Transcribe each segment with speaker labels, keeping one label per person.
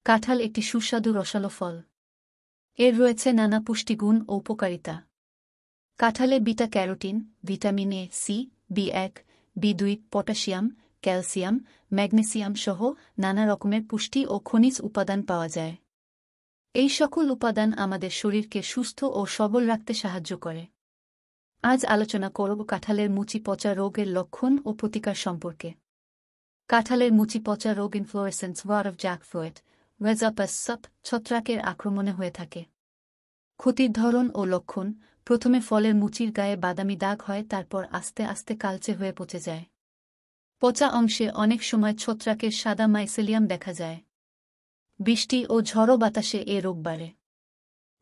Speaker 1: কাঁঠাল একটি সুস্বাদু রসালো ফল। এর রয়েছে নানা পুষ্টিগুণ ও উপকারিতা। কাঁঠালে beta carotene, vitamin A, C, B one, B two, potassium, calcium, magnesium সহ নানা রকমের পুষ্টি ও খনিজ উপাদান পাওয়া যায়। এই সকল উপাদান আমাদের শরীরকে সুস্থ ও সবল রাখতে সাহায্য করে। আজ আলোচনা করব কাঁঠালের মুচি পচা রোগের লক্ষণ ও প্রতিকার সম্পর্কে। কাঁঠালের মুচি পচা রোগ ইনফ্লোরেসেন্স ওয়ার অফ জ্যাকফ্রুট ওয়েজাপাসপ ছত্রাকের আক্রমণে হয়ে থাকে। ক্ষতির ধরন ও লক্ষণ: প্রথমে ফলের মুচির গায়ে বাদামি দাগ হয়, তারপর আস্তে আস্তে কালচে হয়ে পচে যায়। পচা অংশে অনেক সময় ছত্রাকের সাদা মাইসেলিয়াম দেখা যায়। বৃষ্টি ও ঝড়ো বাতাসে এ রোগ বাড়ে।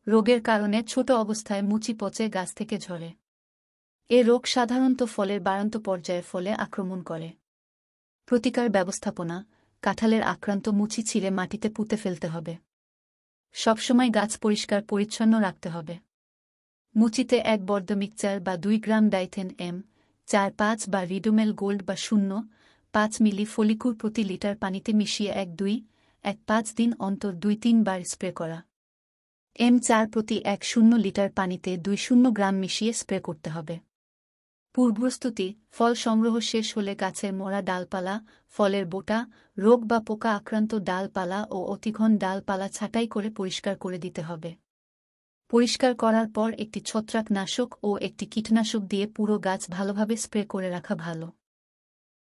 Speaker 1: রোগের কারণে ছোট অবস্থায় মুচি পচে গাছ থেকে ঝরে। এ রোগ সাধারণত ফলের বাড়ন্ত পর্যায়ের ফলে আক্রমণ করে। প্রতিকার ব্যবস্থাপনা: কাঁঠালের আক্রান্ত মুচি ছিঁড়ে মাটিতে পুঁতে ফেলতে হবে। সবসময় গাছ পরিষ্কার পরিচ্ছন্ন রাখতে হবে। মুচিতে ১ বর্দ মিক্সচার বা ২ গ্রাম ডাইথেন M4-৫ বা রিডোমেল গোল্ড বা ০.৫ মিলি ফলিকুর প্রতি লিটার পানিতে মিশিয়ে ১-২-১-৫ দিন অন্তর ২-৩ বার স্প্রে করা। M4 প্রতি ১০ লিটার পানিতে ২০ গ্রাম মিশিয়ে স্প্রে করতে হবে। পূর্বপ্রস্তুতি: ফল সংগ্রহ শেষ হলে গাছের মরা ডালপালা, ফলের বোটা, রোগ বা পোকা আক্রান্ত ডালপালা ও অতিঘন ডালপালা ছাঁটাই করে পরিষ্কার করে দিতে হবে। পরিষ্কার করার পর একটি ছত্রাকনাশক ও একটি কীটনাশক দিয়ে পুরো গাছ ভালোভাবে স্প্রে করে রাখা ভালো।